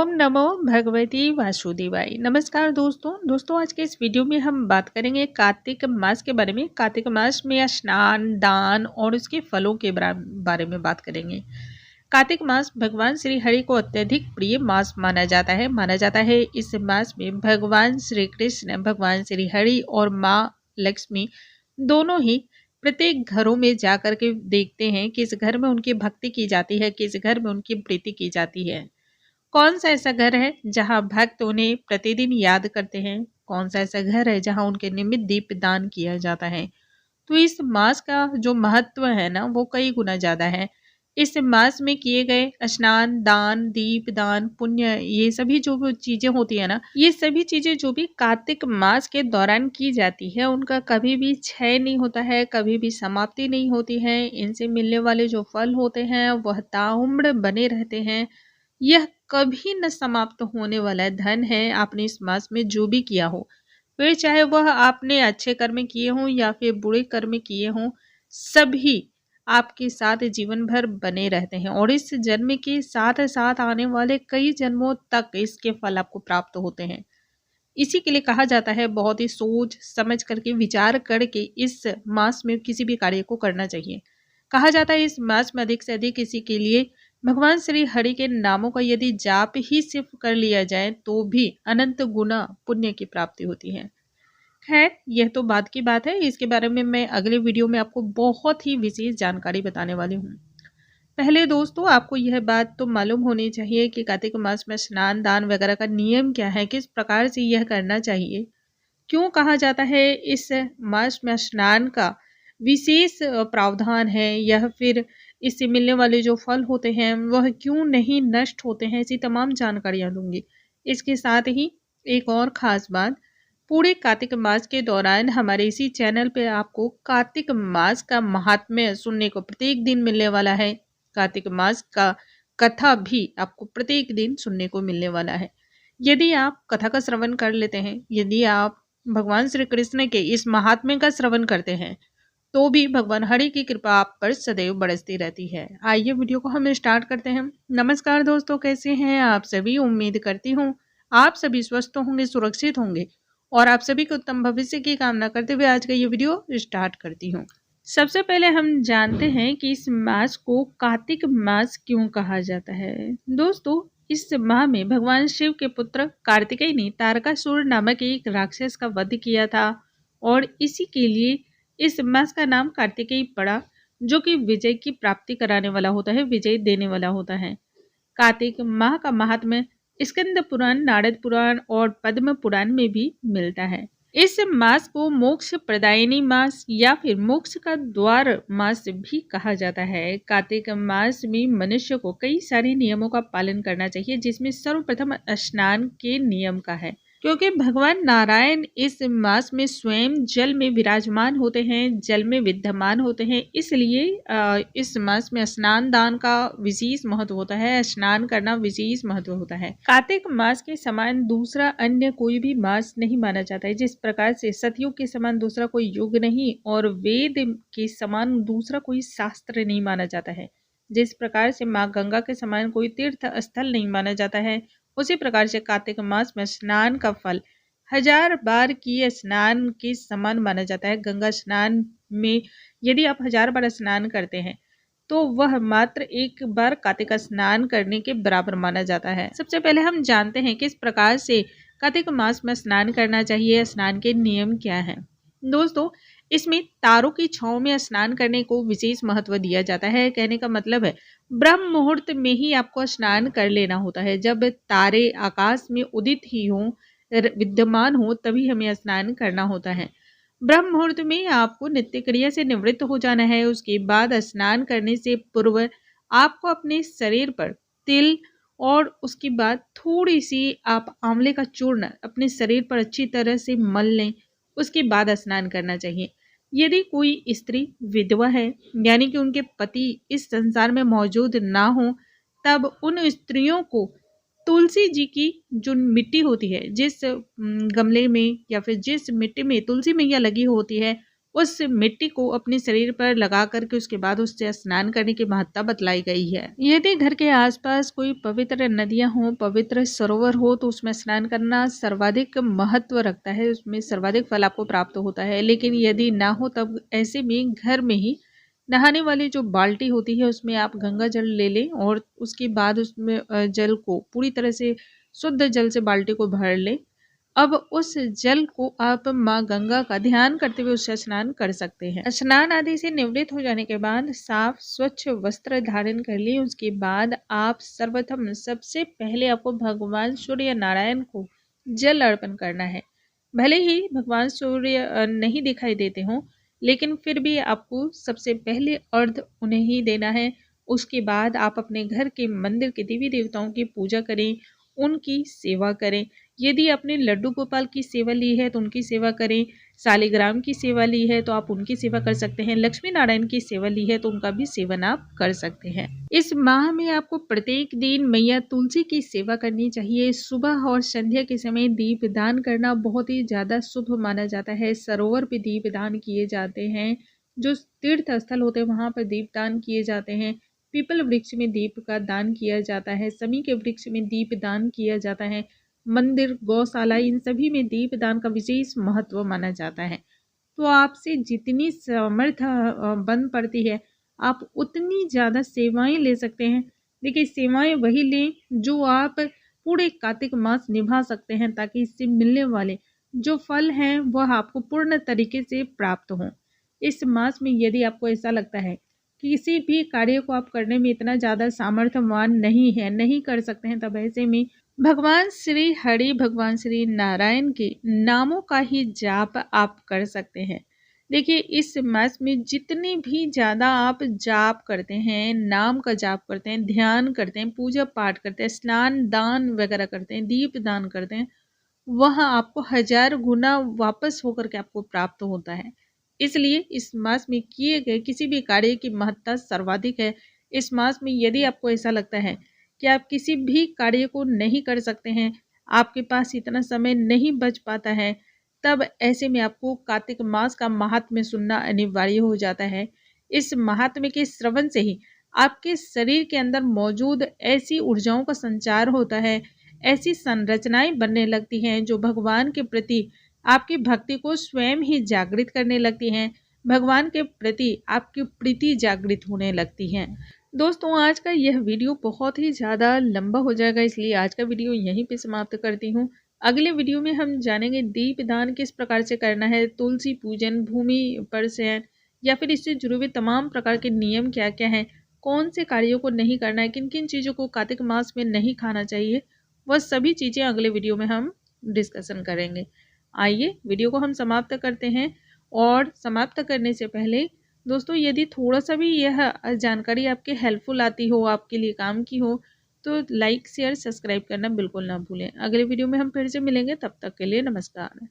ओम नमो भगवती वासुदेवाय। नमस्कार दोस्तों आज के इस वीडियो में हम बात करेंगे कार्तिक मास के बारे में। कार्तिक मास में स्नान, दान और उसके फलों के बारे में बात करेंगे। कार्तिक मास भगवान श्री हरि को अत्यधिक प्रिय मास माना जाता है। इस मास में भगवान श्री कृष्ण, भगवान श्री हरि और माँ लक्ष्मी दोनों ही प्रत्येक घरों में जाकर के देखते हैं किस घर में उनकी भक्ति की जाती है, किस घर में उनकी प्रीति की जाती है। कौन सा ऐसा घर है जहां भक्त उन्हें प्रतिदिन याद करते हैं? कौन सा ऐसा घर है जहां उनके निमित्त दीप दान किया जाता है? तो इस मास का जो महत्व है ना, वो कई गुना ज्यादा है। इस मास में किए गए स्नान, दान, दीप दान, पुण्य, ये सभी जो चीजें होती है ना, ये सभी चीजें जो भी कार्तिक मास के दौरान की जाती है, उनका कभी भी क्षय नहीं होता है, कभी भी समाप्ति नहीं होती है। इनसे मिलने वाले जो फल होते हैं वह ताउम्र बने रहते हैं। यह कभी न समाप्त होने वाला धन है। आपने इस मास में जो भी किया हो, फिर चाहे वह आपने अच्छे कर्म किए हों या फिर बुरे कर्म किए हों, सभी आपके साथ जीवन भर बने रहते हैं और इस जन्म के साथ साथ आने वाले कई जन्मों तक इसके फल आपको प्राप्त होते हैं। इसी के लिए कहा जाता है बहुत ही सोच समझ करके, विचार करके इस मास में किसी भी कार्य को करना चाहिए। कहा जाता है इस मास में अधिक से अधिक किसी के लिए भगवान श्री हरि के नामों का यदि जाप ही सिर्फ कर लिया जाए तो भी अनंत गुना पुण्य की प्राप्ति होती है। खैर, यह तो बाद की बात है। इसके बारे में मैं अगले वीडियो में आपको बहुत ही विशेष जानकारी बताने वाली हूँ। पहले दोस्तों, आपको यह बात तो मालूम होनी चाहिए कि कार्तिक मास में स्नान, दान वगैरह का नियम क्या है, किस प्रकार से यह करना चाहिए, क्यों कहा जाता है इस मास में स्नान का विशेष प्रावधान है, या फिर इससे मिलने वाले जो फल होते हैं वह क्यों नहीं नष्ट होते हैं, ऐसी तमाम जानकारियां दूंगी। इसके साथ ही एक और खास बात, पूरे कार्तिक मास के दौरान हमारे इसी चैनल पे आपको कार्तिक मास का महात्म्य सुनने को प्रत्येक दिन मिलने वाला है। कार्तिक मास का कथा भी आपको प्रत्येक दिन सुनने को मिलने वाला है। यदि आप कथा का श्रवण कर लेते हैं, यदि आप भगवान श्री कृष्ण के इस महात्म्य का श्रवण करते हैं, तो भी भगवान हरि की कृपा आप पर सदैव बरसती रहती है। आइए वीडियो को हम स्टार्ट करते हैं। नमस्कार दोस्तों, कैसे हैं आप सभी? उम्मीद करती हूँ आप सभी स्वस्थ होंगे, सुरक्षित होंगे और आप सभी के उत्तम भविष्य की कामना करते हुए आज का ये वीडियो स्टार्ट करती हूँ। सबसे पहले हम जानते हैं कि इस मास को कार्तिक मास क्यों कहा जाता है। दोस्तों, इस माह में भगवान शिव के पुत्र कार्तिकेय ने तारकासुर नामक एक राक्षस का वध किया था और इसी के लिए इस मास का नाम कार्तिकेय पड़ा, जो कि विजय की प्राप्ति कराने वाला होता है, विजय देने वाला होता है। कार्तिक माह का महात्म्य स्कंद पुराण, नारद पुराण और पद्म पुराण में भी मिलता है। इस मास को मोक्ष प्रदायिनी मास या फिर मोक्ष का द्वार मास भी कहा जाता है। कार्तिक मास में मनुष्य को कई सारे नियमों का पालन करना चाहिए, जिसमें सर्वप्रथम स्नान के नियम का है, क्योंकि भगवान नारायण इस मास में स्वयं जल में विराजमान होते हैं, जल में विद्यमान होते हैं। इसलिए इस मास में स्नान दान का विशेष महत्व होता है, स्नान करना विशेष महत्व होता है। कार्तिक मास के समान दूसरा अन्य कोई भी मास नहीं माना जाता है। जिस प्रकार से सतयुग के समान दूसरा कोई युग नहीं और वेद के समान दूसरा कोई शास्त्र नहीं माना जाता है, जिस प्रकार से माँ गंगा के समान कोई तीर्थ स्थल नहीं माना जाता है, उसी प्रकार से कार्तिक मास में स्नान का फल 1000 बार किए स्नान के समान माना जाता है। गंगा स्नान में यदि आप 1000 बार स्नान करते हैं तो वह मात्र एक बार कार्तिक स्नान करने के बराबर माना जाता है। सबसे पहले हम जानते हैं किस प्रकार से कार्तिक मास में स्नान करना चाहिए, स्नान के नियम क्या है। दोस्तों, इसमें तारों की छांव में स्नान करने को विशेष महत्व दिया जाता है। कहने का मतलब है ब्रह्म मुहूर्त में ही आपको स्नान कर लेना होता है। जब तारे आकाश में उदित ही हों, विद्यमान हो, तभी हमें स्नान करना होता है। ब्रह्म मुहूर्त में आपको नित्य क्रिया से निवृत्त हो जाना है। उसके बाद स्नान करने से पूर्व आपको अपने शरीर पर तिल और उसके बाद थोड़ी सी आप आंवले का चूर्ण अपने शरीर पर अच्छी तरह से मल लें। उसके बाद स्नान करना चाहिए। यदि कोई स्त्री विधवा है, यानी कि उनके पति इस संसार में मौजूद ना हो, तब उन स्त्रियों को तुलसी जी की जो मिट्टी होती है, जिस गमले में या फिर जिस मिट्टी में तुलसी मैया लगी होती है, उस मिट्टी को अपने शरीर पर लगा करके उसके बाद उससे स्नान करने की महत्ता बतलाई गई है। यदि घर के आसपास कोई पवित्र नदियां हो, पवित्र सरोवर हो, तो उसमें स्नान करना सर्वाधिक महत्व रखता है, उसमें सर्वाधिक फल आपको प्राप्त होता है। लेकिन यदि ना हो तब ऐसे में घर में ही नहाने वाली जो बाल्टी होती है उसमें आप गंगा जल ले लें और उसके बाद उसमें जल को पूरी तरह से शुद्ध जल से बाल्टी को भर लें। अब उस जल को आप माँ गंगा का ध्यान करते हुए उससे स्नान कर सकते हैं। स्नान आदि से निवृत्त हो जाने के बाद साफ स्वच्छ वस्त्र धारण कर लिए। उसके बाद आप सर्वप्रथम सबसे पहले आपको भगवान सूर्य नारायण को जल अर्पण करना है। भले ही भगवान सूर्य नहीं दिखाई देते हों, लेकिन फिर भी आपको सबसे पहले अर्घ उन्हें ही देना है। उसके बाद आप अपने घर के मंदिर के देवी देवताओं की पूजा करें, उनकी सेवा करें। यदि आपने लड्डू गोपाल की सेवा ली है तो उनकी सेवा करें, शालिग्राम की सेवा ली है तो आप उनकी सेवा कर सकते हैं, लक्ष्मी नारायण की सेवा ली है तो उनका भी सेवन आप कर सकते हैं। इस माह में आपको प्रत्येक दिन मैया तुलसी की सेवा करनी चाहिए। सुबह और संध्या के समय दीप दान करना बहुत ही ज़्यादा शुभ माना जाता है। सरोवर पे दीप दान किए जाते हैं, जो तीर्थ स्थल होते हैं वहाँ पर दीप दान किए जाते हैं। पीपल वृक्ष में दीप का दान किया जाता है, समी के वृक्ष में दीप दान किया जाता है, मंदिर, गौशाला, इन सभी में दीप दान का विशेष महत्व माना जाता है। तो आपसे जितनी सामर्थ्य बन पड़ती है आप उतनी ज़्यादा सेवाएं ले सकते हैं। देखिए, सेवाएं वही लें जो आप पूरे कार्तिक मास निभा सकते हैं, ताकि इससे मिलने वाले जो फल हैं वह आपको पूर्ण तरीके से प्राप्त हों। इस मास में यदि आपको ऐसा लगता है कि किसी भी कार्य को आप करने में इतना ज़्यादा सामर्थ्यवान नहीं है, नहीं कर सकते हैं, तब ऐसे में भगवान श्री हरि, भगवान श्री नारायण के नामों का ही जाप आप कर सकते हैं। देखिए, इस मास में जितनी भी ज़्यादा आप जाप करते हैं, नाम का जाप करते हैं, ध्यान करते हैं, पूजा पाठ करते हैं, स्नान दान वगैरह करते हैं, दीप दान करते हैं, वह आपको 1000 गुना वापस होकर के आपको प्राप्त होता है। इसलिए इस मास में किए गए किसी भी कार्य की महत्ता सर्वाधिक है। इस मास में यदि आपको ऐसा लगता है कि आप किसी भी कार्य को नहीं कर सकते हैं, आपके पास इतना समय नहीं बच पाता है, तब ऐसे में आपको कार्तिक मास का महात्म्य सुनना अनिवार्य हो जाता है। इस महात्म्य के श्रवण से ही आपके शरीर के अंदर मौजूद ऐसी ऊर्जाओं का संचार होता है, ऐसी संरचनाएं बनने लगती हैं जो भगवान के प्रति आपकी भक्ति को स्वयं ही जागृत करने लगती हैं, भगवान के प्रति आपकी प्रीति जागृत होने लगती हैं। दोस्तों, आज का यह वीडियो बहुत ही ज़्यादा लंबा हो जाएगा, इसलिए आज का वीडियो यहीं पे समाप्त करती हूँ। अगले वीडियो में हम जानेंगे दीप दान किस प्रकार से करना है, तुलसी पूजन, भूमि पर शयन, या फिर इससे जुड़े हुए तमाम प्रकार के नियम क्या क्या हैं, कौन से कार्यों को नहीं करना है, किन किन चीज़ों को कार्तिक मास में नहीं खाना चाहिए, वह सभी चीज़ें अगले वीडियो में हम डिस्कशन करेंगे। आइए वीडियो को हम समाप्त करते हैं। और समाप्त करने से पहले दोस्तों, यदि थोड़ा सा भी यह जानकारी आपके हेल्पफुल आती हो, आपके लिए काम की हो, तो लाइक शेयर सब्सक्राइब करना बिल्कुल ना भूलें। अगले वीडियो में हम फिर से मिलेंगे, तब तक के लिए नमस्कार।